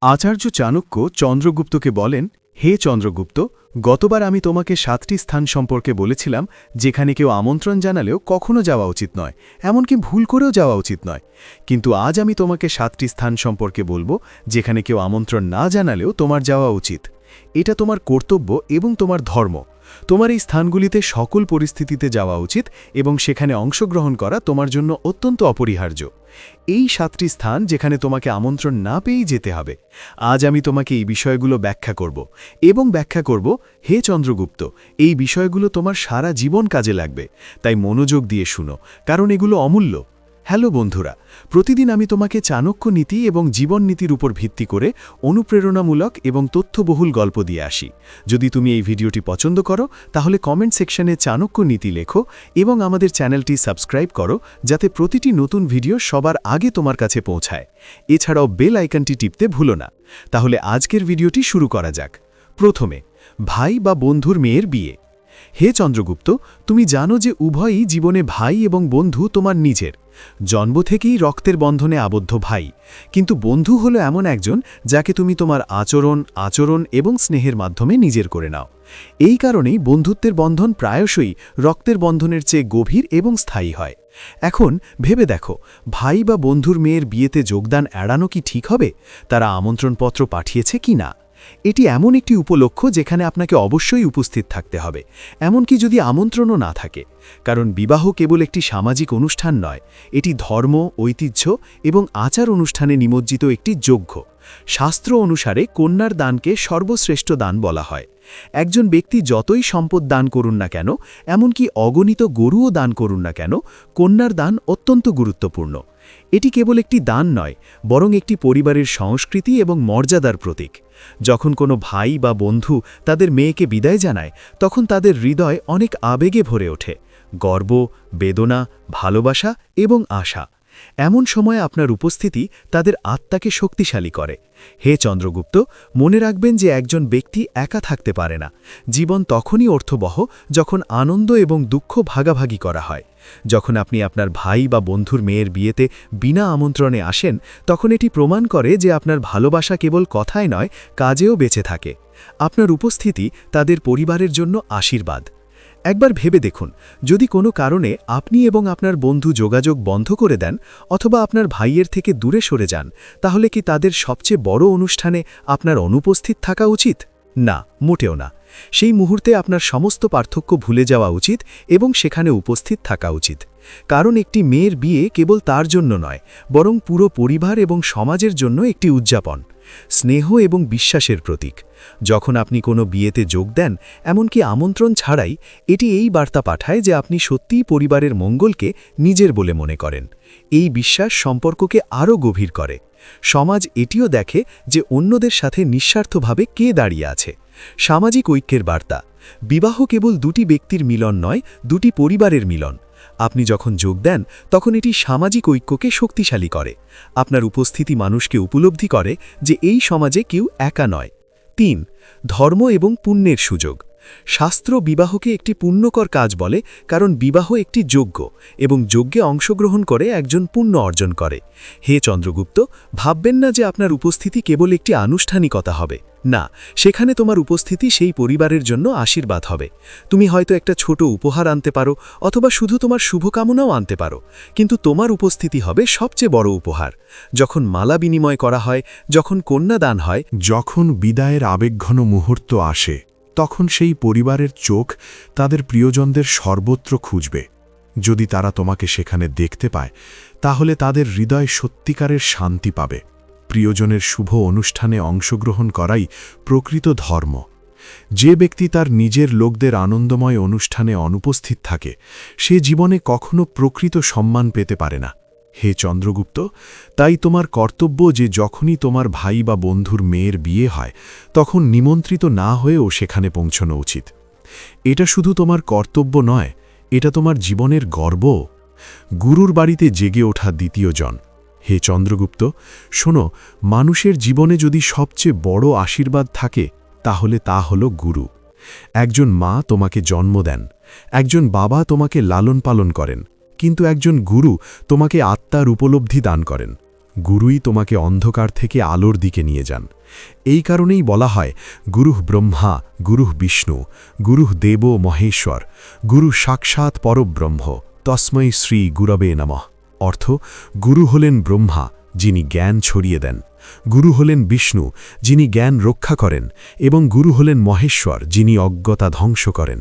আচার্য চাণক্য চন্দ্রগুপ্তকে বলেন, হে চন্দ্রগুপ্ত, গতবার আমি তোমাকে 7টি স্থান সম্পর্কে বলেছিলাম যেখানে কেউ আমন্ত্রণ জানালেও কখনো যাওয়া উচিত নয়, এমনকি ভুল করেও যাওয়া উচিত নয়। কিন্তু আজ আমি তোমাকে 7টি স্থান সম্পর্কে বলবো যেখানে কেউ আমন্ত্রণ না জানালেও তোমার যাওয়া উচিত। এটা তোমার কর্তব্য এবং তোমার ধর্ম। তোমার এই স্থানগুলিতে সকল পরিস্থিতিতে যাওয়া উচিত এবং সেখানে অংশগ্রহণ করা তোমার জন্য অত্যন্ত অপরিহার্য। এই 7টি স্থান যেখানে তোমাকে আমন্ত্রণ না পেয়েই যেতে হবে। আজ আমি তোমাকে এই বিষয়গুলো ব্যাখ্যা করব এবং ব্যাখ্যা করব, হে চন্দ্রগুপ্ত, এই বিষয়গুলো তোমার সারা জীবন কাজে লাগবে। তাই মনোযোগ দিয়ে শুনো, কারণ এগুলো অমূল্য। হ্যালো বন্ধুরা, প্রতিদিন আমি তোমাকে চাণক্য নীতি এবং জীবন নীতির উপর ভিত্তি করে অনুপ্রেরণামূলক এবং তথ্যবহুল গল্প দিয়ে আসি। যদি তুমি এই ভিডিওটি পছন্দ করো তাহলে কমেন্ট সেকশনে চাণক্য নীতি লেখো এবং আমাদের চ্যানেলটি সাবস্ক্রাইব করো যাতে প্রতিটি নতুন ভিডিও সবার আগে তোমার কাছে পৌঁছায়। এছাড়াও বেল আইকনটি টিপতে ভুলো না। তাহলে আজকের ভিডিওটি শুরু করা যাক। প্রথমে, ভাই বা বন্ধুর মেয়ের বিয়ে। হে চন্দ্রগুপ্ত, তুমি জানো যে উভয়ই জীবনে ভাই এবং বন্ধু তোমার নিজের। জন্ম থেকেই রক্তের বন্ধনে আবদ্ধ ভাই, কিন্তু বন্ধু হলো এমন একজন যাকে তুমি তোমার আচরণ এবং স্নেহের মাধ্যমে নিজের করে নাও। এই কারণেই বন্ধুত্বের বন্ধন প্রায়শই রক্তের বন্ধনের চেয়ে গভীর এবং স্থায়ী হয়। এখন ভেবে দেখো, ভাই বা বন্ধুর মেয়ের বিয়েতে যোগদান এড়ানো কি ঠিক হবে? তারা আমন্ত্রণপত্র পাঠিয়েছে কি না? এটি এমন একটি উপলক্ষ যেখানে আপনাকে অবশ্যই উপস্থিত থাকতে হবে, এমনকি যদি আমন্ত্রণও না থাকে। কারণ বিবাহ কেবল একটি সামাজিক অনুষ্ঠান নয়, এটি ধর্ম, ঐতিহ্য এবং আচার অনুষ্ঠানে নিমজ্জিত একটি যজ্ঞ। শাস্ত্র অনুসারে কন্যার দানকে সর্বশ্রেষ্ঠ দান বলা হয়। একজন ব্যক্তি যতই সম্পদ দান করুন না কেন, এমনকি অগণিত গরুও দান করুন না কেন, কন্যার দান অত্যন্ত গুরুত্বপূর্ণ। এটি কেবল একটি দান নয়, বরং একটি পরিবারের সংস্কৃতি এবং মর্যাদার প্রতীক। যখন কোনো ভাই বা বন্ধু তাদের মেয়েকে বিদায় জানায়, তখন তাদের হৃদয় অনেক আবেগে ভরে ওঠে, গর্ব, বেদনা, ভালোবাসা এবং আশা। এমন সময় আপনার উপস্থিতি তাদের আত্মাকে শক্তিশালী করে। হে চন্দ্রগুপ্ত, মনে রাখবেন যে একজন ব্যক্তি একা থাকতে পারে না। জীবন তখনই অর্থবহ যখন আনন্দ এবং দুঃখ ভাগাভাগি করা হয়। যখন আপনি আপনার ভাই বা বন্ধুর মেয়ের বিয়েতে বিনা আমন্ত্রণে আসেন, তখন এটি প্রমাণ করে যে আপনার ভালোবাসা কেবল কথায় নয়, কাজেও বেঁচে থাকে। আপনার উপস্থিতি তাদের পরিবারের জন্য আশীর্বাদ। একবার ভেবে দেখুন, যদি কোনো কারণে আপনি এবং আপনার বন্ধু যোগাযোগ বন্ধ করে দেন অথবা আপনার ভাইয়ের থেকে দূরে সরে যান, তাহলে কি তাদের সবচেয়ে বড় অনুষ্ঠানে আপনার অনুপস্থিত থাকা উচিত? না, মোটেও না। সেই মুহূর্তে আপনার সমস্ত পার্থক্য ভুলে যাওয়া উচিত এবং সেখানে উপস্থিত থাকা উচিত। কারণ একটি মেয়ের বিয়ে কেবল তার জন্য নয়, বরং পুরো পরিবার এবং সমাজের জন্য একটি উদযাপন, স্নেহ এবং বিশ্বাসের প্রতীক। যখন আপনি কোনো বিয়েতে যোগ দেন, এমনকি আমন্ত্রণ ছাড়াই, এটি এই বার্তা পাঠায় যে আপনি সত্যিই পরিবারের মঙ্গলকে নিজের বলে মনে করেন। এই বিশ্বাস সম্পর্ককে আরও গভীর করে। সমাজ এটিও দেখে যে অন্যদের সাথে নিঃস্বার্থভাবে কে দাঁড়িয়ে আছে। সামাজিক ঐক্যের বার্তা। বিবাহ কেবল দুটি ব্যক্তির মিলন নয়, দুটি পরিবারের মিলন। আপনি যখন যোগ দেন, তখন এটি সামাজিক ঐক্যকে শক্তিশালী করে। আপনার উপস্থিতি মানুষকে উপলব্ধি করে যে এই সমাজে কেউ একা নয়। 3. ধর্ম এবং পুণ্যের সুযোগ। শাস্ত্র বিবাহকে একটি পুণ্যকর কাজ বলে, কারণ বিবাহ একটি যজ্ঞ এবং যজ্ঞে অংশগ্রহণ করে একজন পুণ্য অর্জন করে। হে চন্দ্রগুপ্ত, ভাববেন না যে আপনার উপস্থিতি কেবল একটি আনুষ্ঠানিকতা হবে। না, সেখানে তোমার উপস্থিতি সেই পরিবারের জন্য আশীর্বাদ হবে। তুমি হয়তো একটা ছোট উপহার আনতে পারো অথবা শুধু তোমার শুভকামনাও আনতে পারো, কিন্তু তোমার উপস্থিতি হবে সবচেয়ে বড় উপহার। যখন মালা বিনিময় করা হয়, যখন কন্যাদান হয়, যখন বিদায়ের আবেগঘন মুহূর্ত আসে, তখন সেই পরিবারের চোখ তাদের প্রিয়জনদের সর্বত্র খুঁজবে। যদি তারা তোমাকে সেখানে দেখতে পায়, তাহলে তাদের হৃদয় সত্যিকারের শান্তি পাবে। প্রিয়জনের শুভ অনুষ্ঠানে অংশগ্রহণ করাই প্রকৃত ধর্ম। যে ব্যক্তি তার নিজের লোকদের আনন্দময় অনুষ্ঠানে অনুপস্থিত থাকে, সে জীবনে কখনো প্রকৃত সম্মান পেতে পারে না। হে চন্দ্রগুপ্ত, তাই তোমার কর্তব্য যে যখনই তোমার ভাই বা বন্ধুর মেয়ের বিয়ে হয়, তখন নিমন্ত্রিত না হয়েও সেখানে পৌঁছানো উচিত। এটা শুধু তোমার কর্তব্য নয়, এটা তোমার জীবনের গর্ব। গুরুর বাড়িতে জেগে ওঠা দ্বিতীয় জন। হে চন্দ্রগুপ্ত, শোনো, মানুষের জীবনে যদি সবচেয়ে বড় আশীর্বাদ থাকে, তাহলে তা হল গুরু। একজন মা তোমাকে জন্ম দেন, একজন বাবা তোমাকে লালন পালন করেন, কিন্তু একজন গুরু তোমাকে আত্মার উপলব্ধি দান করেন। গুরুই তোমাকে অন্ধকার থেকে আলোর দিকে নিয়ে যান। এই কারণেই বলা হয় গুরুঃ ব্রহ্মা গুরুঃ বিষ্ণু গুরুঃ দেব মহেশ্বর গুরু সাক্ষাৎ পরব্রহ্ম তস্মৈ শ্রী গুরবে নমঃ। অর্থ, গুরু হলেন ব্রহ্মা, যিনি জ্ঞান ছড়িয়ে দেন, গুরু হলেন বিষ্ণু, যিনি জ্ঞান রক্ষা করেন, এবং গুরু হলেন মহেশ্বর, যিনি অজ্ঞতা ধ্বংস করেন।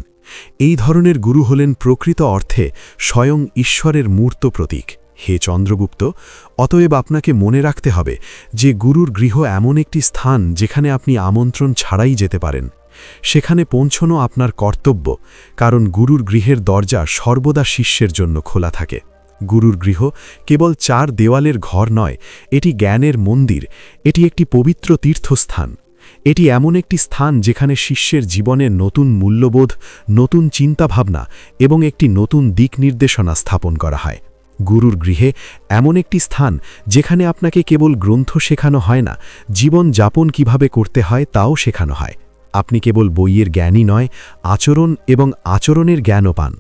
এই ধরনের গুরু হলেন প্রকৃত অর্থে স্বয়ং ঈশ্বরের মূর্ত প্রতীক। হে চন্দ্রগুপ্ত, অতএব আপনাকে মনে রাখতে হবে যে গুরুর গৃহ এমন একটি স্থান যেখানে আপনি আমন্ত্রণ ছাড়াই যেতে পারেন। সেখানে পৌঁছনো আপনার কর্তব্য, কারণ গুরুর গৃহের দরজা সর্বদা শিষ্যের জন্য খোলা থাকে। গুরুর গৃহ কেবল 4 দেওয়ালের ঘর নয়, এটি জ্ঞানের মন্দির, এটি একটি পবিত্র তীর্থস্থান। এটি এমন একটি স্থান যেখানে শিষ্যের জীবনে নতুন মূল্যবোধ, নতুন চিন্তাভাবনা এবং একটি নতুন দিক নির্দেশনা স্থাপন করা হয়। গুরুর গৃহে এমন একটি স্থান যেখানে আপনাকে কেবল গ্রন্থ শেখানো হয় না, জীবন যাপন কিভাবে করতে হয় তাও শেখানো হয়। আপনি কেবল বইয়ের জ্ঞানই নয়, আচরণ এবং আচরণের জ্ঞানও পান।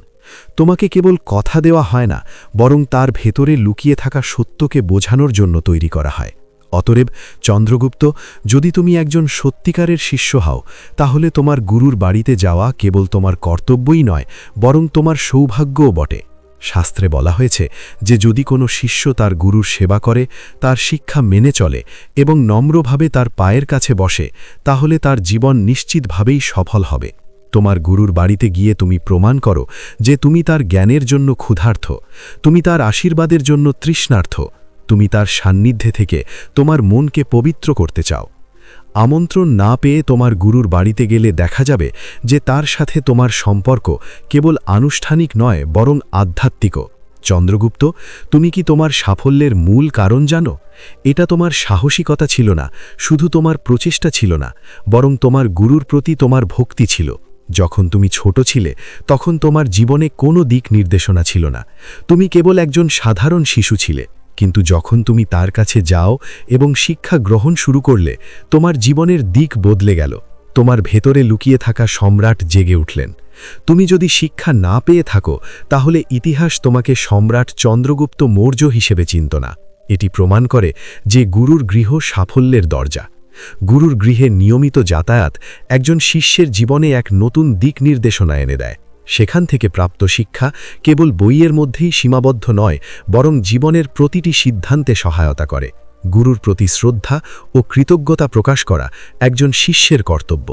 তোমাকে কেবল কথা দেওয়া হয় না, বরং তার ভেতরে লুকিয়ে থাকা সত্যকে বোঝানোর জন্য তৈরি করা হয়। অতএব চন্দ্রগুপ্ত, যদি তুমি একজন সত্যিকারের শিষ্য হও, তাহলে তোমার গুরুর বাড়িতে যাওয়া কেবল তোমার কর্তব্যই নয়, বরং তোমার সৌভাগ্যও বটে। শাস্ত্রে বলা হয়েছে যে যদি কোনো শিষ্য তার গুরুর সেবা করে, তার শিক্ষা মেনে চলে এবং নম্রভাবে তার পায়ের কাছে বসে, তাহলে তার জীবন নিশ্চিতভাবেই সফল হবে। তোমার গুরুর বাড়িতে গিয়ে তুমি প্রমাণ করো যে তুমি তার জ্ঞানের জন্য ক্ষুধার্ত, তুমি তার আশীর্বাদের জন্য তৃষ্ণার্ত, তুমি তার সান্নিধ্যে থেকে তোমার মনকে পবিত্র করতে চাও। আমন্ত্রণ না পেয়ে তোমার গুরুর বাড়িতে গেলে দেখা যাবে যে তার সাথে তোমার সম্পর্ক কেবল আনুষ্ঠানিক নয়, বরং আধ্যাত্মিকও। চন্দ্রগুপ্ত, তুমি কি তোমার সাফল্যের মূল কারণ জানো? এটা তোমার সাহসিকতা ছিল না, শুধু তোমার প্রচেষ্টা ছিল না, বরং তোমার গুরুর প্রতি তোমার ভক্তি ছিল। যখন তুমি ছোট ছিলে, তখন তোমার জীবনে কোনো দিক নির্দেশনা ছিল না। তুমি কেবল একজন সাধারণ শিশু ছিলে, কিন্তু যখন তুমি তার কাছে যাও এবং শিক্ষা গ্রহণ শুরু করলে, তোমার জীবনের দিক বদলে গেল। তোমার ভেতরে লুকিয়ে থাকা সম্রাট জেগে উঠলেন। তুমি যদি শিক্ষা না পেয়ে থাকো, তাহলে ইতিহাস তোমাকে সম্রাট চন্দ্রগুপ্ত মৌর্য হিসেবে চিনত না। এটি প্রমাণ করে যে গুরুর গৃহ সাফল্যের দরজা। গুরুর গৃহে নিয়মিত যাতায়াত একজন শিষ্যের জীবনে এক নতুন দিক নির্দেশনা এনে দেয়। সেখান থেকে প্রাপ্ত শিক্ষা কেবল বইয়ের মধ্যেই সীমাবদ্ধ নয়, বরং জীবনের প্রতিটি সিদ্ধান্তে সহায়তা করে। গুরুর প্রতি শ্রদ্ধা ও কৃতজ্ঞতা প্রকাশ করা একজন শিষ্যের কর্তব্য।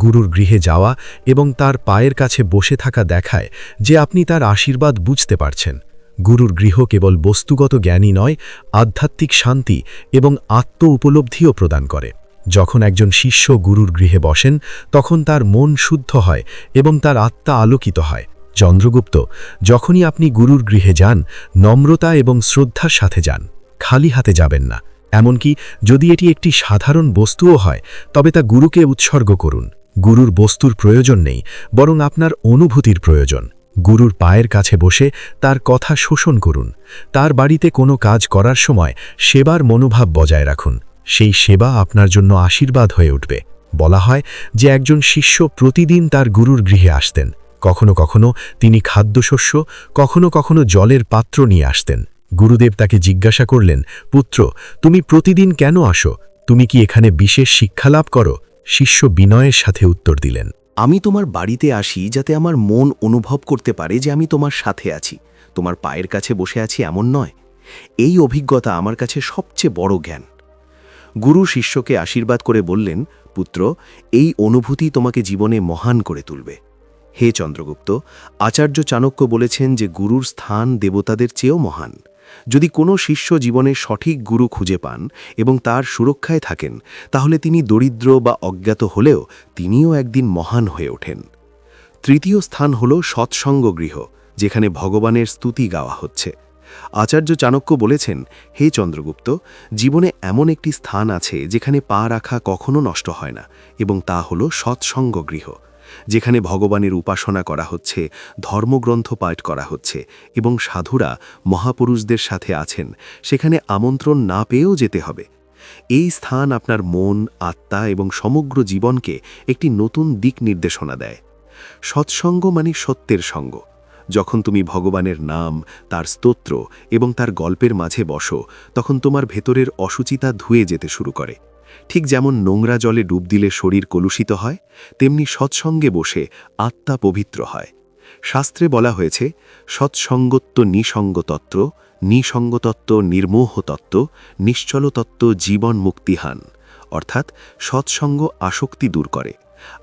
গুরুর গৃহে যাওয়া এবং তার পায়ের কাছে বসে থাকা দেখায় যে আপনি তার আশীর্বাদ বুঝতে পারছেন। গুরুর গৃহ কেবল বস্তুগত জ্ঞানই নয়, আধ্যাত্মিক শান্তি এবং আত্ম উপলব্ধিও প্রদান করে। যখন একজন শিষ্য গুরুর গৃহে বসেন, তখন তার মন শুদ্ধ হয় এবং তার আত্মা আলোকিত হয়। চন্দ্রগুপ্ত, যখনই আপনি গুরুর গৃহে যান, নম্রতা এবং শ্রদ্ধার সাথে যান, খালি হাতে যাবেন না। এমনকি যদি এটি একটি সাধারণ বস্তুও হয়, তবে তা গুরুকে উৎসর্গ করুন। গুরুর বস্তুর প্রয়োজন নেই, বরং আপনার অনুভূতির প্রয়োজন। গুরুর পায়ের কাছে বসে তার কথা শোষণ করুন। তার বাড়িতে কোনো কাজ করার সময় সেবার মনোভাব বজায় রাখুন। সেই সেবা আপনার জন্য আশীর্বাদ হয়ে উঠবে। বলা হয় যে একজন শিষ্য প্রতিদিন তার গুরুর গৃহে আসতেন। কখনো কখনো তিনি খাদ্যশস্য, কখনো কখনো জলের পাত্র নিয়ে আসতেন। গুরুদেব তাকে জিজ্ঞাসা করলেন, পুত্র, তুমি প্রতিদিন কেন আসো? তুমি কি এখানে বিশেষ শিক্ষা লাভ করো? শিষ্য বিনয়ের সাথে উত্তর দিলেন, আমি তোমার বাড়িতে আসি যাতে আমার মন অনুভব করতে পারে যে আমি তোমার সাথে আছি, তোমার পায়ের কাছে বসে আছি এমন নয়। এই অভিজ্ঞতা আমার কাছে সবচেয়ে বড় জ্ঞান। গুরু শিষ্যকে আশীর্বাদ করে বললেন, পুত্র, এই অনুভূতি তোমাকে জীবনে মহান করে তুলবে। হে চন্দ্রগুপ্ত, আচার্য চাণক্য বলেছেন যে গুরুর স্থান দেবতাদের চেয়েও মহান। যদি কোনো শিষ্য জীবনে সঠিক গুরু খুঁজে পান এবং তার সুরক্ষায় থাকেন, তাহলে তিনি দরিদ্র বা অজ্ঞাত হলেও তিনিও একদিন মহান হয়ে ওঠেন। তৃতীয় স্থান হল সৎসঙ্গ গৃহ, যেখানে ভগবানের স্তুতি গাওয়া হচ্ছে। আচার্য চাণক্য বলেছেন, হে চন্দ্রগুপ্ত, জীবনে এমন একটি স্থান আছে যেখানে পা রাখা কখনো নষ্ট হয় না, এবং তা হল সৎসঙ্গ গৃহ, যেখানে ভগবানের উপাসনা করা হচ্ছে, ধর্মগ্রন্থ পাঠ করা হচ্ছে এবং সাধুরা মহাপুরুষদের সাথে আছেন। সেখানে আমন্ত্রণ না পেয়েও যেতে হবে। এই স্থান আপনার মন, আত্মা এবং সমগ্র জীবনকে একটি নতুন দিক নির্দেশনা দেয়। সৎসঙ্গ মানে সত্যের সঙ্গ। যখন তুমি ভগবানের নাম, তার স্তোত্র এবং তার গল্পের মাঝে বসো, তখন তোমার ভেতরের অসুচিতা ধুয়ে যেতে শুরু করে। ঠিক যেমন নোংরা জলে ডুব দিলে শরীর কলুষিত হয়, তেমনি সৎসঙ্গে বসে আত্মা পবিত্র হয়। শাস্ত্রে বলা হয়েছে, সৎসঙ্গত্ব নিসঙ্গতত্ত্ব, নিসঙ্গতত্ত্ব নির্মোহতত্ত্ব, নিশ্চলতত্ত্ব জীবন মুক্তিহান। অর্থাৎ সৎসঙ্গ আসক্তি দূর করে।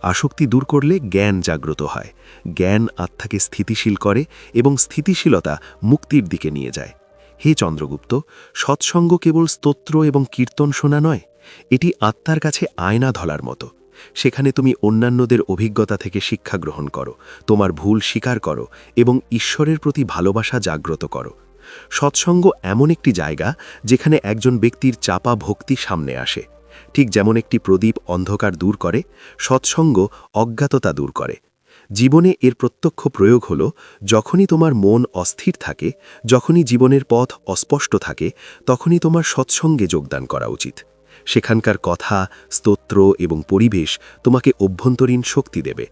আসক্তি দূর করলে জ্ঞান জাগ্রত হয়। জ্ঞান আত্মাকে স্থিতিশীল করে এবং স্থিতিশীলতা মুক্তির দিকে নিয়ে যায়। হে চন্দ্রগুপ্ত, সৎসঙ্গ কেবল স্তোত্র এবং কীর্তন শোনা নয়, এটি আত্মার কাছে আয়না ধলার মতো। সেখানে তুমি অন্যান্যদের অভিজ্ঞতা থেকে শিক্ষা গ্রহণ করো, তোমার ভুল স্বীকার করো এবং ঈশ্বরের প্রতি ভালোবাসা জাগ্রত করো। সৎসঙ্গ এমন একটি জায়গা যেখানে একজন ব্যক্তির চাপা ভক্তি সামনে আসে। ঠিক যেমন একটি প্রদীপ অন্ধকার দূর করে, সৎসঙ্গ অজ্ঞাততা দূর করে। জীবনে এর প্রত্যক্ষ প্রয়োগ হল, যখনই তোমার মন অস্থির থাকে, যখনই জীবনের পথ অস্পষ্ট থাকে, তখনই তোমার সৎসঙ্গে যোগদান করা উচিত। সেখানকার কথা, স্তোত্র এবং পরিবেশ তোমাকে অভ্যন্তরীণ শক্তি দেবে।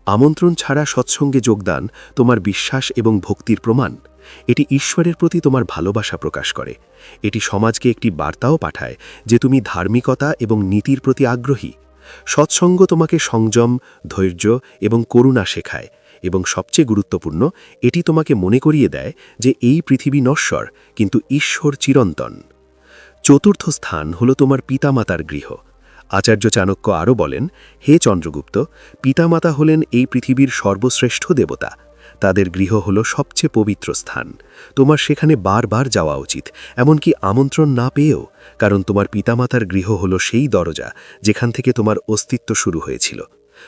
আমন্ত্রণ ছাড়া সৎসঙ্গে যোগদান তোমার বিশ্বাস এবং ভক্তির প্রমাণ। এটি ঈশ্বরের প্রতি তোমার ভালোবাসা প্রকাশ করে। এটি সমাজকে একটি বার্তাও পাঠায় যে তুমি ধার্মিকতা এবং নীতির প্রতি আগ্রহী। সৎসঙ্গ তোমাকে সংযম, ধৈর্য এবং করুণা শেখায় এবং সবচেয়ে গুরুত্বপূর্ণ, এটি তোমাকে মনে করিয়ে দেয় যে এই পৃথিবী নশ্বর, কিন্তু ঈশ্বর চিরন্তন। চতুর্থ স্থান হল তোমার পিতামাতার গৃহ। আচার্য চাণক্য আরও বলেন, হে চন্দ্রগুপ্ত, পিতামাতা হলেন এই পৃথিবীর সর্বশ্রেষ্ঠ দেবতা। তাদের গৃহ হল সবচেয়ে পবিত্র স্থান। তোমার সেখানে বারবার যাওয়া উচিত, এমনকি আমন্ত্রণ না পেয়েও, কারণ তোমার পিতামাতার গৃহ হল সেই দরজা যেখান থেকে তোমার অস্তিত্ব শুরু হয়েছিল।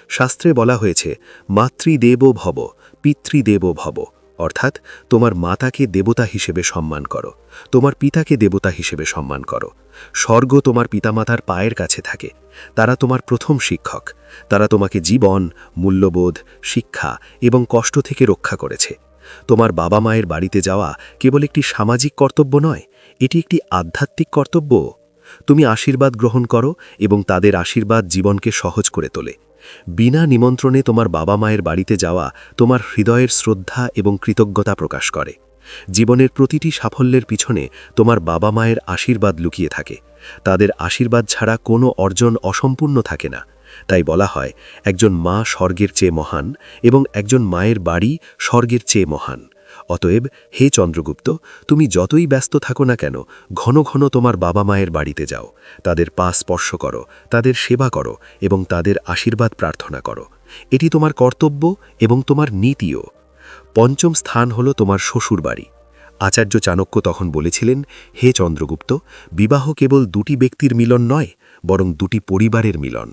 শাস্ত্রে বলা হয়েছে, মাতৃদেব ভব, পিতৃদেব ভব। অর্থাৎ তোমার মাতাকে দেবতা হিসেবে সম্মান করো, তোমার পিতাকে দেবতা হিসেবে সম্মান করো। স্বর্গ তোমার পিতামাতার পায়ের কাছে থাকে। তারা তোমার প্রথম শিক্ষক। তারা তোমাকে জীবন, মূল্যবোধ, শিক্ষা এবং কষ্ট থেকে রক্ষা করেছে। তোমার বাবা মায়ের বাড়িতে যাওয়া কেবল একটি সামাজিক কর্তব্য নয়, এটি একটি আধ্যাত্মিক কর্তব্য। তুমি আশীর্বাদ গ্রহণ করো এবং তাদের আশীর্বাদ জীবনকে সহজ করে তোলে। বিনা নিমন্ত্রণে তোমার বাবা মায়ের বাড়িতে যাওয়া তোমার হৃদয়ের শ্রদ্ধা এবং কৃতজ্ঞতা প্রকাশ করে। জীবনের প্রতিটি সাফল্যের পিছনে তোমার বাবা মায়ের আশীর্বাদ লুকিয়ে থাকে। তাদের আশীর্বাদ ছাড়া কোনো অর্জন অসম্পূর্ণ থাকে না। তাই বলা হয়, একজন মা স্বর্গের চেয়ে মহান এবং একজন মায়ের বাড়ি স্বর্গের চেয়ে মহান। অতএব হে চন্দ্রগুপ্ত, তুমি যতই ব্যস্ত থাকো না কেন, ঘন ঘন তোমার বাবা মায়ের বাড়িতে যাও, তাদের পা স্পর্শ করো, তাদের সেবা করো এবং তাদের আশীর্বাদ প্রার্থনা করো। এটি তোমার কর্তব্য এবং তোমার নীতিও। পঞ্চম স্থান হল তোমার শ্বশুর বাড়ি। আচার্য চাণক্য তখন বলেছিলেন, হে চন্দ্রগুপ্ত, বিবাহ কেবল দুটি ব্যক্তির মিলন নয়, বরং দুটি পরিবারের মিলন।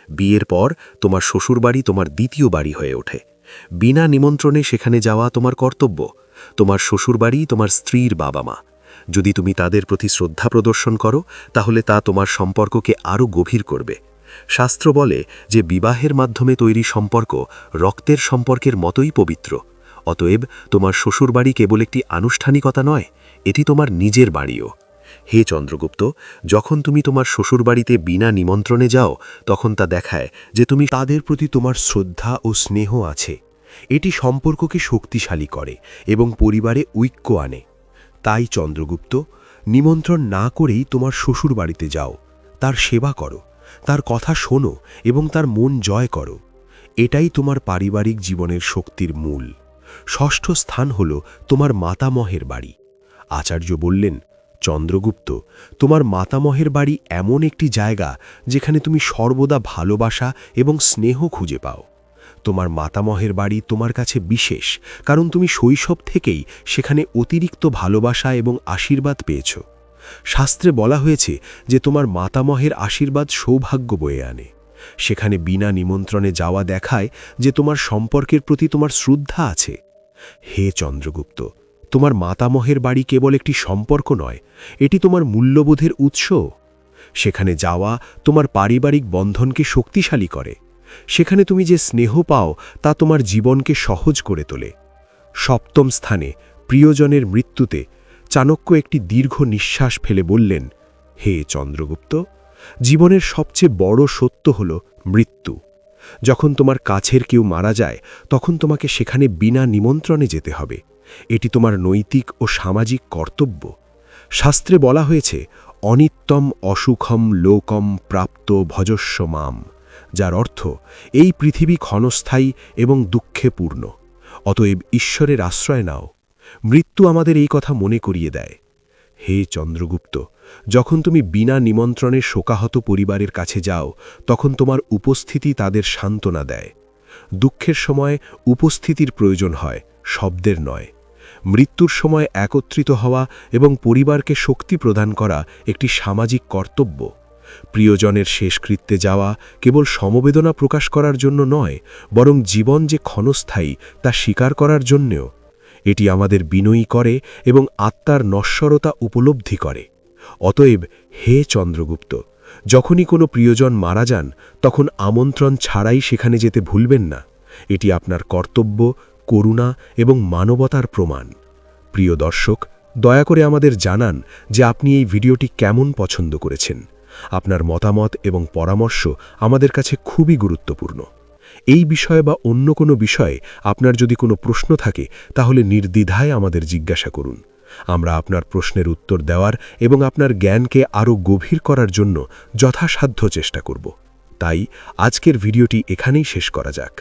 বিয়ের পর তোমার শ্বশুরবাড়ি তোমার দ্বিতীয় বাড়ি হয়ে ওঠে। বিনা নিমন্ত্রণে সেখানে যাওয়া তোমার কর্তব্য। তোমার শ্বশুরবাড়ি তোমার স্ত্রীর বাবা মা। যদি তুমি তাদের প্রতি শ্রদ্ধা প্রদর্শন করো, তাহলে তা তোমার সম্পর্ককে আরও গভীর করবে। শাস্ত্র বলে যে বিবাহের মাধ্যমে তৈরি সম্পর্ক রক্তের সম্পর্কের মতোই পবিত্র। অতএব তোমার শ্বশুরবাড়ি কেবল একটি আনুষ্ঠানিকতা নয়, এটি তোমার নিজের বাড়িও। হে চন্দ্রগুপ্ত, যখন তুমি তোমার শ্বশুরবাড়িতে বিনা নিমন্ত্রণে যাও, তখন তা দেখায় যে তুমি তাদের প্রতি তোমার শ্রদ্ধা ও স্নেহ আছে। এটি সম্পর্ককে শক্তিশালী করে এবং পরিবারে ঐক্য আনে। তাই চন্দ্রগুপ্ত, নিমন্ত্রণ না করেই তোমার শ্বশুর বাড়িতে যাও, তার সেবা করো, তার কথা শোনো এবং তার মন জয় করো। এটাই তোমার পারিবারিক জীবনের শক্তির মূল। ষষ্ঠ স্থান হল তোমার মাতামহের বাড়ি। আচার্য বললেন, চন্দ্রগুপ্ত, তোমার মাতামহের বাড়ি এমন একটি জায়গা যেখানে তুমি সর্বদা ভালোবাসা এবং স্নেহ খুঁজে পাও। তোমার মাতামহের বাড়ি তোমার কাছে বিশেষ, কারণ তুমি শৈশব থেকেই সেখানে অতিরিক্ত ভালোবাসা এবং আশীর্বাদ পেয়েছ। শাস্ত্রে বলা হয়েছে যে তোমার মাতামহের আশীর্বাদ সৌভাগ্য বয়ে আনে। সেখানে বিনা নিমন্ত্রণে যাওয়া দেখায় যে তোমার সম্পর্কের প্রতি তোমার শ্রদ্ধা আছে। হে চন্দ্রগুপ্ত, তোমার মাতামহের বাড়ি কেবল একটি সম্পর্ক নয়, এটি তোমার মূল্যবোধের উৎস। সেখানে যাওয়া তোমার পারিবারিক বন্ধনকে শক্তিশালী করে। সেখানে তুমি যে স্নেহ পাও তা তোমার জীবনকে সহজ করে তোলে। সপ্তম স্থানে প্রিয়জনের মৃত্যুতে চাণক্য একটি দীর্ঘ নিঃশ্বাস ফেলে বললেন, হে চন্দ্রগুপ্ত, জীবনের সবচেয়ে বড় সত্য হল মৃত্যু। যখন তোমার কাছের কেউ মারা যায়, তখন তোমাকে সেখানে বিনা নিমন্ত্রণে যেতে হবে। এটি তোমার নৈতিক ও সামাজিক কর্তব্য। শাস্ত্রে বলা হয়েছে, অনিত্যম অসুখম লোকম প্রাপ্ত ভজস্ব মাম, যার অর্থ এই পৃথিবী ক্ষণস্থায়ী এবং দুঃখে পূর্ণ, অতএব ঈশ্বরের আশ্রয় নাও। মৃত্যু আমাদের এই কথা মনে করিয়ে দেয়। হে চন্দ্রগুপ্ত, যখন তুমি বিনা নিমন্ত্রণে শোকাহত পরিবারের কাছে যাও, তখন তোমার উপস্থিতি তাদের সান্ত্বনা দেয়। দুঃখের সময় উপস্থিতির প্রয়োজন হয়, শব্দের নয়। মৃত্যুর সময় একত্রিত হওয়া এবং পরিবারকে শক্তি প্রদান করা একটি সামাজিক কর্তব্য। প্রিয়জনের শেষকৃত্যে যাওয়া কেবল সমবেদনা প্রকাশ করার জন্য নয়, বরং জীবন যে ক্ষণস্থায়ী তা স্বীকার করার জন্যেও। এটি আমাদের বিনয়ী করে এবং আত্মার নশ্বরতা উপলব্ধি করে। অতএব হে চন্দ্রগুপ্ত, যখনই কোনো প্রিয়জন মারা যান, তখন আমন্ত্রণ ছাড়াই সেখানে যেতে ভুলবেন না। এটি আপনার কর্তব্য, করুণা এবং মানবতার প্রমাণ। প্রিয় দর্শক, দয়া করে আমাদের জানান যে আপনি এই ভিডিওটি কেমন পছন্দ করেছেন। আপনার মতামত এবং পরামর্শ আমাদের কাছে খুবই গুরুত্বপূর্ণ। এই বিষয়ে বা অন্য কোনো বিষয়ে আপনার যদি কোনো প্রশ্ন থাকে, তাহলে নির্দ্বিধায় আমাদের জিজ্ঞাসা করুন। আমরা আপনার প্রশ্নের উত্তর দেওয়ার এবং আপনার জ্ঞানকে আরও গভীর করার জন্য যথাসাধ্য চেষ্টা করব। তাই আজকের ভিডিওটি এখানেই শেষ করা যাক।